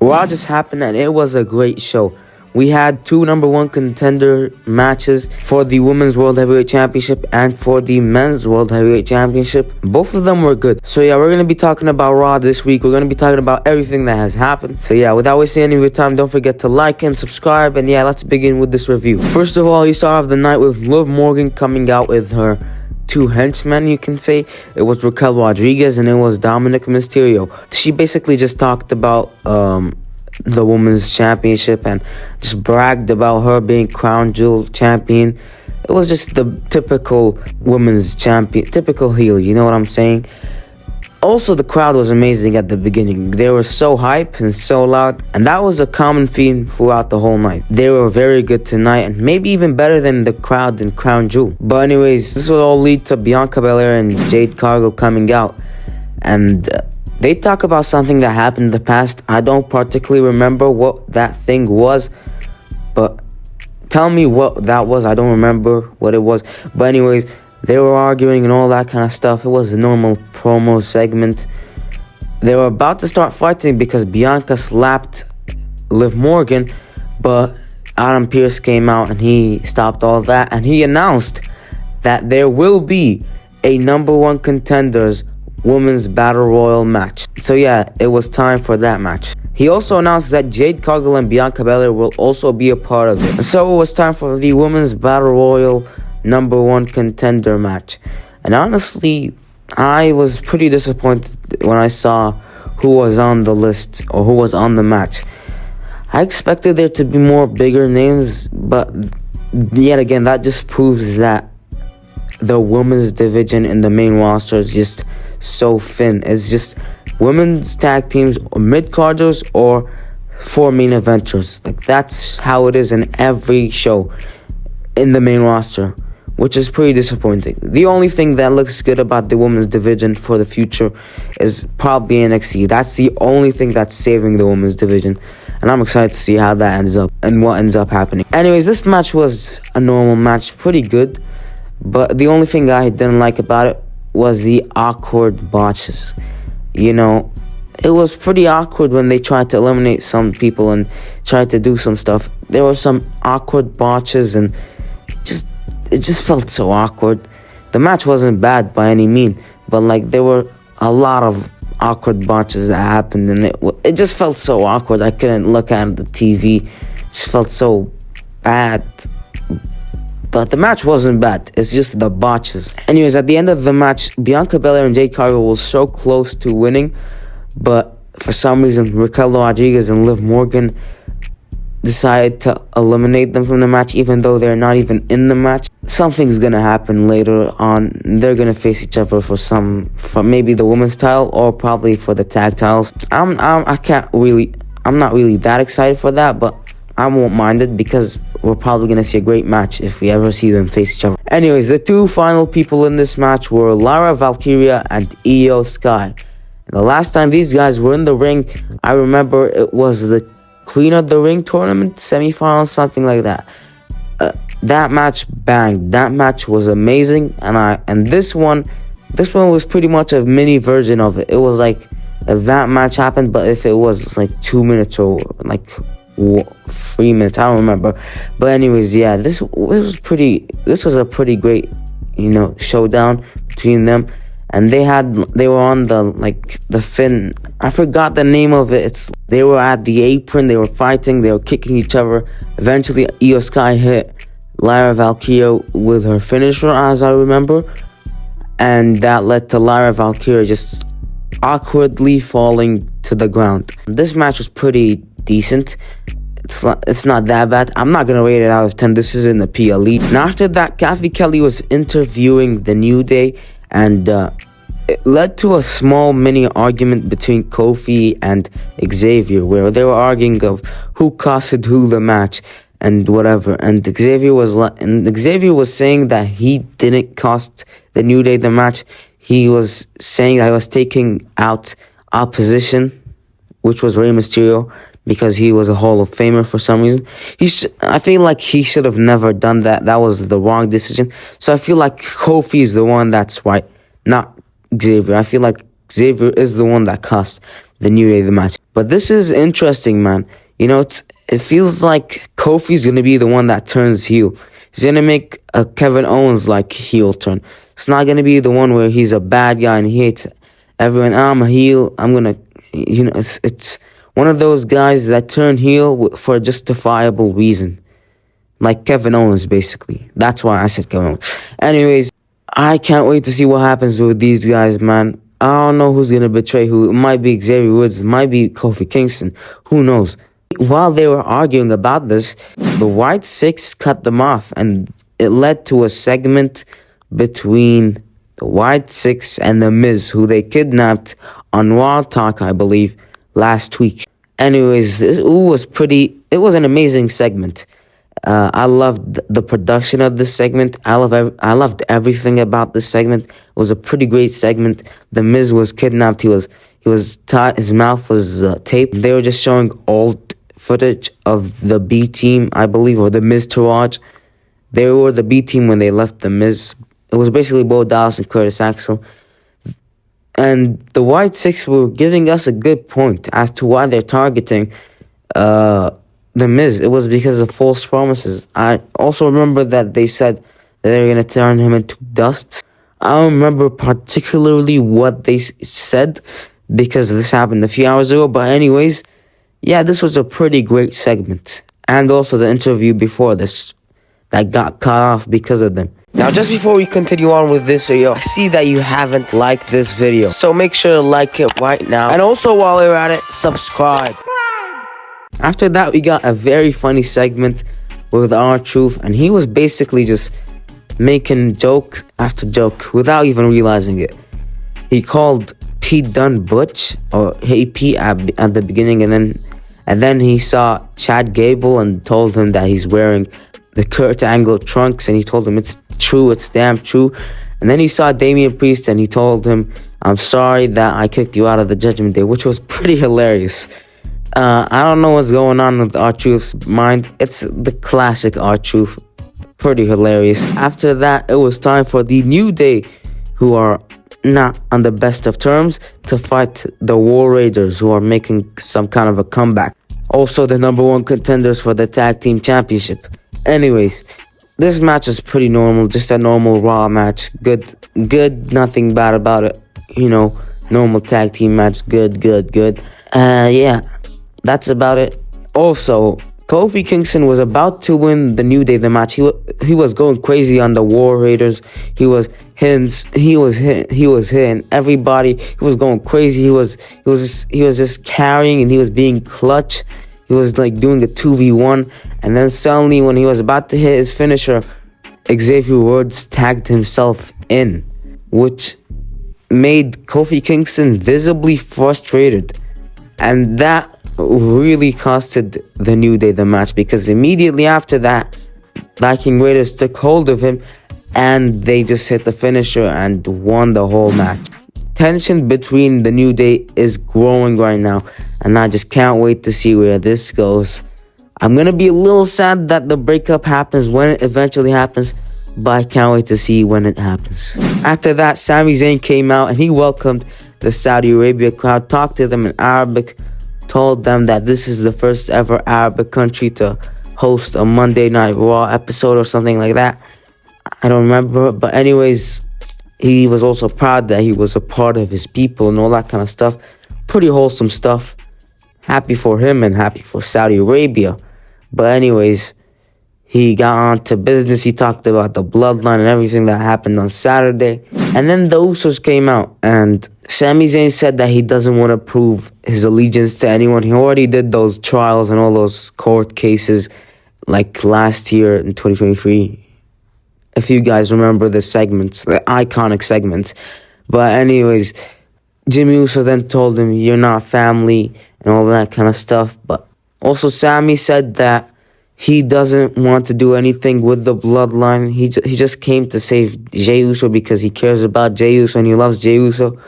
Raw just happened and it was a great show. We had two #1 contender matches for the Women's World Heavyweight Championship and for the Men's World Heavyweight Championship. Both of them were good. So yeah, we're going to be talking about Raw this week. We're going to be talking about everything that has happened. So yeah, without wasting any of your time, don't forget to like and subscribe. And yeah, let's begin with this review. First of all, you start off the night with Liv Morgan coming out with her two henchmen, you can say. It was Raquel Rodriguez and it was Dominic Mysterio. She basically just talked about the Women's Championship and just bragged about her being crown jewel champion. It was just the typical women's champion, typical heel, you know what I'm saying? Also, the crowd was amazing at the beginning. They were so hype and so loud, and that was a common theme throughout the whole night. They were very good tonight, and maybe even better than the crowd in Crown Jewel. But anyways, this will all lead to Bianca Belair and Jade Cargill coming out, and they talk about something that happened in the past. I don't particularly remember what that thing was, but tell me what that was. I don't remember what it was. But anyways, they were arguing and all that kind of stuff. It was a normal promo segment. They were about to start fighting because Bianca slapped Liv Morgan, but Adam Pearce came out and he stopped all that. And he announced that there will be a #1 contenders Women's Battle Royal match. So yeah, it was time for that match. He also announced that Jade Cargill and Bianca Belair will also be a part of it. And so it was time for the Women's Battle Royal #1 contender match. And honestly, I was pretty disappointed when I saw who was on the list or who was on the match. I expected there to be more bigger names, but yet again, that just proves that the women's division in the main roster is just so thin. It's just women's tag teams or mid-carders or 4 main eventers. Like, that's how it is in every show in the main roster, which is pretty disappointing. The only thing that looks good about the women's division for the future is probably NXT. That's the only thing that's saving the women's division, and I'm excited to see how that ends up and what ends up happening. Anyways, this match was a normal match, pretty good, but the only thing I didn't like about it was the awkward botches. You know, it was pretty awkward when they tried to eliminate some people and tried to do some stuff. There were some awkward botches and it just felt so awkward. The match wasn't bad by any mean, but like there were a lot of awkward botches that happened and it just felt so awkward. I couldn't look at the TV. It just felt so bad. But the match wasn't bad. It's just the botches. Anyways, at the end of the match, Bianca Belair and Jade Cargill were so close to winning, but for some reason, Raquel Rodriguez and Liv Morgan decided to eliminate them from the match, even though they're not even in the match. Something's gonna happen later on. They're gonna face each other for maybe the women's title or probably for the tag titles. I'm not really that excited for that, but I won't mind it because we're probably going to see a great match if we ever see them face each other. Anyways, the two final people in this match were Lyra Valkyria and Io Sky. And the last time these guys were in the ring, I remember it was the Queen of the Ring tournament, semifinals, something like that. That match banged. That match was amazing. And this one was pretty much a mini version of it. It was like if that match happened, but if it was like 2 minutes or like 3 minutes, I don't remember. But anyways, yeah, this was a pretty great, showdown between them. And they were on the fin. I forgot the name of it. They were at the apron. They were fighting. They were kicking each other. Eventually, Io Sky hit Lyra Valkyria with her finisher, as I remember, and that led to Lyra Valkyria just awkwardly falling to the ground. This match was pretty decent. It's not that bad. I'm not gonna rate it out of 10. This is in the P Elite. And after that, Kathy Kelly was interviewing the New Day, and it led to a small mini argument between Kofi and Xavier, where they were arguing of who costed who the match and whatever. And Xavier was saying that he didn't cost the New Day the match. He was saying that he was taking out opposition, which was Rey Mysterio, because he was a Hall of Famer for some reason. I feel like he should have never done that. That was the wrong decision. So I feel like Kofi is the one that's right, not Xavier. I feel like Xavier is the one that cost the New Day the match. But this is interesting, man. It feels like Kofi's gonna be the one that turns heel. He's gonna make a Kevin Owens like heel turn. It's not gonna be the one where he's a bad guy and he hates everyone. I'm a heel. I'm gonna, it's one of those guys that turn heel for a justifiable reason. Like Kevin Owens, basically. That's why I said Kevin Owens. Anyways, I can't wait to see what happens with these guys, man. I don't know who's gonna betray who. It might be Xavier Woods. It might be Kofi Kingston. Who knows? While they were arguing about this, the White Six cut them off, and it led to a segment between the White Six and The Miz, who they kidnapped on Raw Talk, I believe, last week. Anyways, it was an amazing segment. I loved the production of this segment. I loved everything about this segment. It was a pretty great segment. The Miz was kidnapped. He was tied. His mouth was taped. They were just showing old footage of the B team, I believe, or the Miz Taraj. They were the B team when they left the Miz. It was basically Bo Dallas and Curtis Axel. And the White Six were giving us a good point as to why they're targeting The Miz. It was because of false promises. I also remember that they said that they were going to turn him into dust. I don't remember particularly what they said because this happened a few hours ago. But anyways, yeah, this was a pretty great segment. And also the interview before this that got cut off because of them. Now, just before we continue on with this video, I see that you haven't liked this video. So make sure to like it right now. And also, while you're at it, subscribe. After that, we got a very funny segment with R-Truth, and he was basically just making joke after joke without even realizing it. He called Pete Dunne Butch, or Hey Pete at the beginning, and then he saw Chad Gable and told him that he's wearing the Kurt Angle trunks, and he told him it's true, it's damn true. And then he saw Damian Priest, and he told him, I'm sorry that I kicked you out of the Judgment Day, which was pretty hilarious. I don't know what's going on with R-Truth's mind. It's the classic R-Truth. Pretty hilarious. After that, it was time for the New Day, who are not on the best of terms, to fight the War Raiders, who are making some kind of a comeback. Also, the #1 contenders for the Tag Team Championship. Anyways, this match is pretty normal. Just a normal Raw match. Good, nothing bad about it. Normal tag team match. Good. Yeah. That's about it. Also, Kofi Kingston was about to win the New Day the match. He was going crazy on the War Raiders. He was hitting everybody. He was going crazy. He was just carrying, and he was being clutch. He was like doing a 2v1, and then suddenly when he was about to hit his finisher, Xavier Woods tagged himself in, which made Kofi Kingston visibly frustrated, and that really costed the New Day the match, because immediately after that, Viking Raiders took hold of him and they just hit the finisher and won the whole match. Tension between the New Day is growing right now, and I just can't wait to see where this goes. I'm gonna be a little sad that the breakup happens when it eventually happens, but I can't wait to see when it happens. After that, Sami Zayn came out and he welcomed the Saudi Arabia crowd, talked to them in Arabic, told them that this is the first ever Arabic country to host a Monday Night Raw episode or something like that. I don't remember, but anyways, he was also proud that he was a part of his people and all that kind of stuff. Pretty wholesome stuff. Happy for him and happy for Saudi Arabia. But anyways, he got on to business. He talked about the Bloodline and everything that happened on Saturday. And then the Usos came out, and Sami Zayn said that he doesn't want to prove his allegiance to anyone. He already did those trials and all those court cases like last year in 2023. If you guys remember the segments, the iconic segments. But anyways, Jimmy Uso then told him, you're not family and all that kind of stuff. But also Sami said that he doesn't want to do anything with the Bloodline. He just came to save Jey Uso because he cares about Jey Uso and he loves Jey Uso.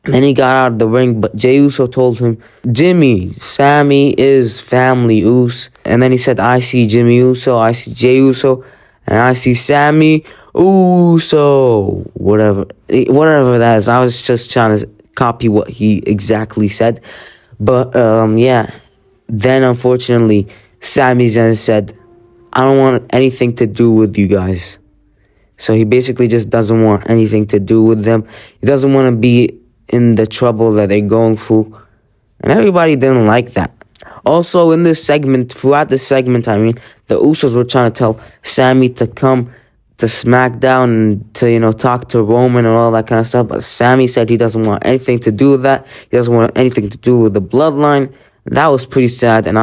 And then he got out of the ring, but Jey Uso told him, Jimmy, Sami is family, Uso. And then he said, I see Jimmy Uso, I see Jey Uso, and I see Sami Uso. Whatever that is. I was just trying to copy what he exactly said. But yeah, then unfortunately, Sami Zayn said, "I don't want anything to do with you guys." So he basically just doesn't want anything to do with them. He doesn't want to be in the trouble that they're going through. And everybody didn't like that. Also, in this segment, throughout this segment, the Usos were trying to tell Sami to come to SmackDown and to, talk to Roman and all that kind of stuff. But Sami said he doesn't want anything to do with that. He doesn't want anything to do with the Bloodline. That was pretty sad. And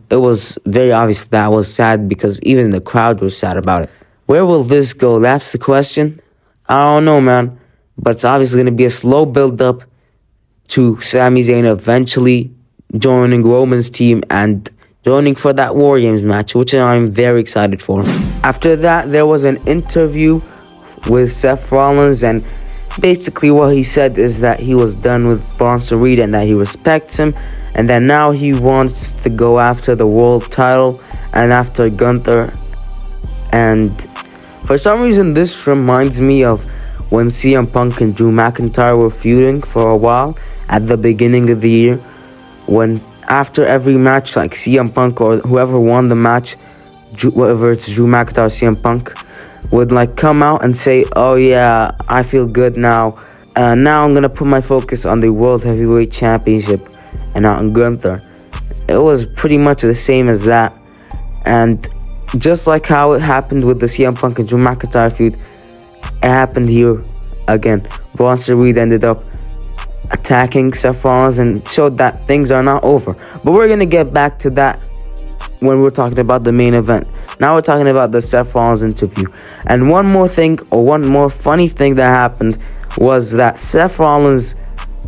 it was very obvious that was sad because even the crowd was sad about it. Where will this go? That's the question. I don't know, man. But it's obviously going to be a slow build-up to Sami Zayn eventually joining Roman's team and joining for that War Games match, which I'm very excited for. After that, there was an interview with Seth Rollins, and basically what he said is that he was done with Bronson Reed and that he respects him, and that now he wants to go after the world title and after Gunther. And for some reason, this reminds me of when CM Punk and Drew McIntyre were feuding for a while at the beginning of the year, when after every match, like CM Punk or whoever won the match, whether it's Drew McIntyre or CM Punk, would come out and say, "Oh yeah, I feel good now. Now I'm gonna put my focus on the World Heavyweight Championship and not on Gunther." It was pretty much the same as that, and just like how it happened with the CM Punk and Drew McIntyre feud, it happened here again. Bronson Reed ended up attacking Seth Rollins and showed that things are not over. But we're going to get back to that when we're talking about the main event. Now we're talking about the Seth Rollins interview. And one more funny thing that happened was that Seth Rollins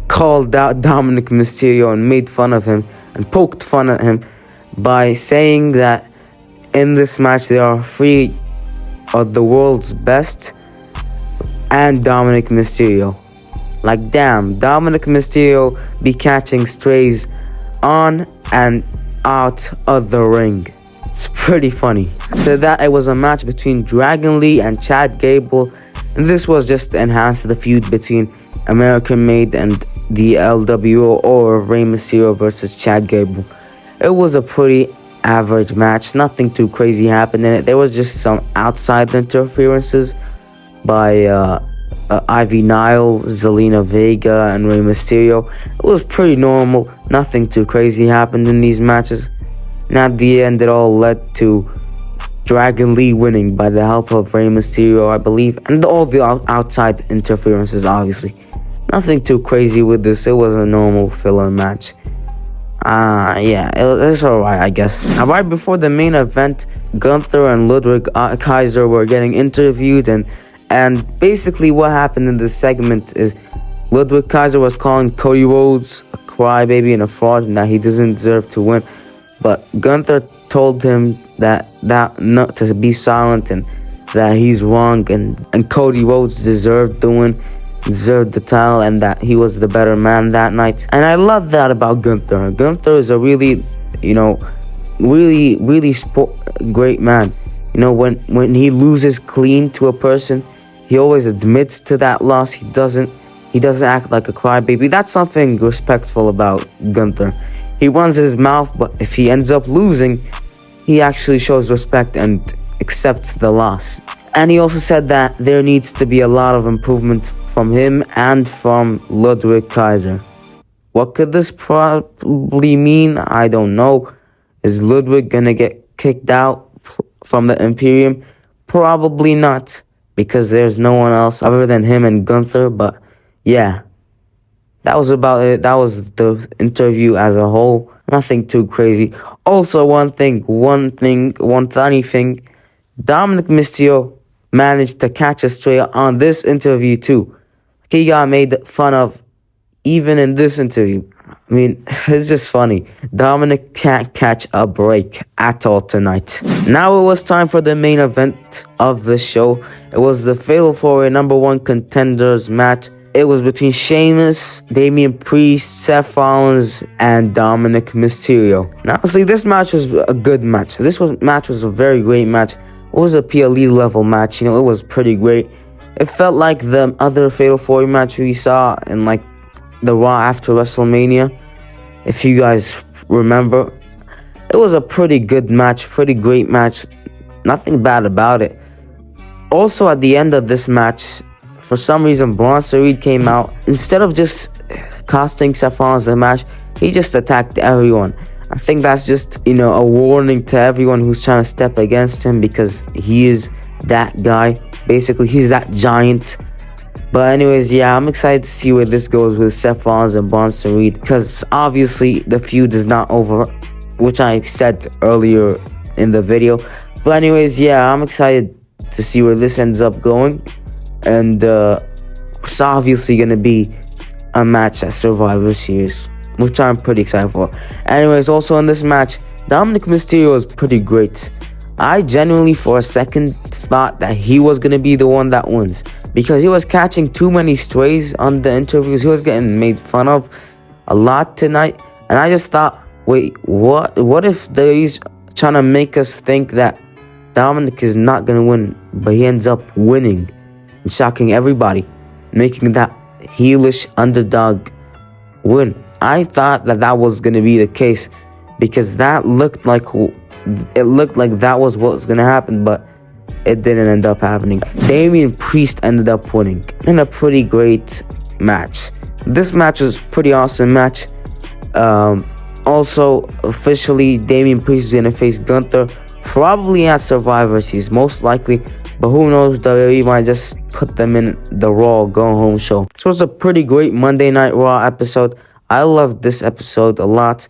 called out Dominic Mysterio and made fun of him and poked fun at him by saying that in this match there are 3 of the world's best and Dominic Mysterio. Damn, Dominic Mysterio be catching strays on and out of the ring. It's pretty funny. After that, it was a match between Dragon Lee and Chad Gable, and this was just to enhance the feud between American Made and the LWO, or Rey Mysterio versus Chad Gable. It was a pretty average match. Nothing too crazy happened in it. There was just some outside interferences by Ivy Nile, Zelina Vega, and Rey Mysterio. It was pretty normal. Nothing too crazy happened in these matches. And at the end, it all led to Dragon Lee winning by the help of Rey Mysterio, I believe, and all the outside interferences, obviously. Nothing too crazy with this. It was a normal filler match. Yeah, it's alright, I guess. Now, right before the main event, Gunther and Ludwig Kaiser were getting interviewed, and basically what happened in this segment is Ludwig Kaiser was calling Cody Rhodes a crybaby and a fraud and that he doesn't deserve to win. But Gunther told him that not to be silent and that he's wrong, and Cody Rhodes deserved the win, deserved the title, and that he was the better man that night. And I love that about Gunther. Gunther is a really, really great man. When he loses clean to a person, he always admits to that loss. He doesn't act like a crybaby. That's something respectful about Gunther. He runs his mouth, but if he ends up losing, he actually shows respect and accepts the loss. And he also said that there needs to be a lot of improvement from him and from Ludwig Kaiser. What could this probably mean? I don't know. Is Ludwig gonna get kicked out from the Imperium? Probably not, because there's no one else other than him and Gunther. But yeah, that was about it. That was the interview as a whole. Nothing too crazy. Also, one funny thing, Dominic Mysterio managed to catch a stray on this interview too. He got made fun of even in this interview. It's just funny. Dominic can't catch a break at all tonight. Now it was time for the main event of the show. It was the Fatal 4-Way #1 Contenders match. It was between Sheamus, Damian Priest, Seth Rollins, and Dominic Mysterio. Now, see, this match was a good match. Match was a very great match. It was a PLE level match. It was pretty great. It felt like the other Fatal 4-Way match we saw in the Raw after WrestleMania. If you guys remember, it was a pretty good match, pretty great match. Nothing bad about it. Also, at the end of this match, for some reason, Bronson Reed came out. Instead of just costing Seth Rollins the match, he just attacked everyone. I think that's just, a warning to everyone who's trying to step against him, because he is that guy. Basically, he's that giant. But anyways, yeah, I'm excited to see where this goes with Seth Rollins and Bronson Reed, because obviously the feud is not over, which I said earlier in the video. But anyways, yeah, I'm excited to see where this ends up going. And it's obviously going to be a match at Survivor Series, which I'm pretty excited for. Anyways, also in this match, Dominic Mysterio is pretty great. I genuinely for a second thought that he was going to be the one that wins, because he was catching too many strays on the interviews. He was getting made fun of a lot tonight. And I just thought, wait, what if he's trying to make us think that Dominic is not going to win, but he ends up winning and shocking everybody, making that heelish underdog win. I thought that was going to be the case, because that looked like that was what was going to happen, but it didn't end up happening. Damian Priest ended up winning in a pretty great match. This match was a pretty awesome match. Also, officially, Damian Priest is going to face Gunther, probably at Survivor Series, most likely. But who knows, WWE might just put them in the Raw Go Home show. This was a pretty great Monday Night Raw episode. I loved this episode a lot.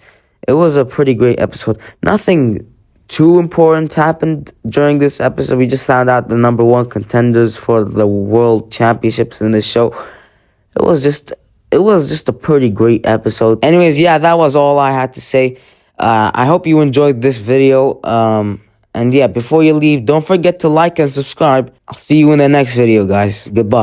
It was a pretty great episode. Nothing too important happened during this episode. We just found out the number one contenders for the World Championships in this show. It was just a pretty great episode. Anyways, yeah, that was all I had to say. I hope you enjoyed this video. And yeah, before you leave, don't forget to like and subscribe. I'll see you in the next video, guys. Goodbye.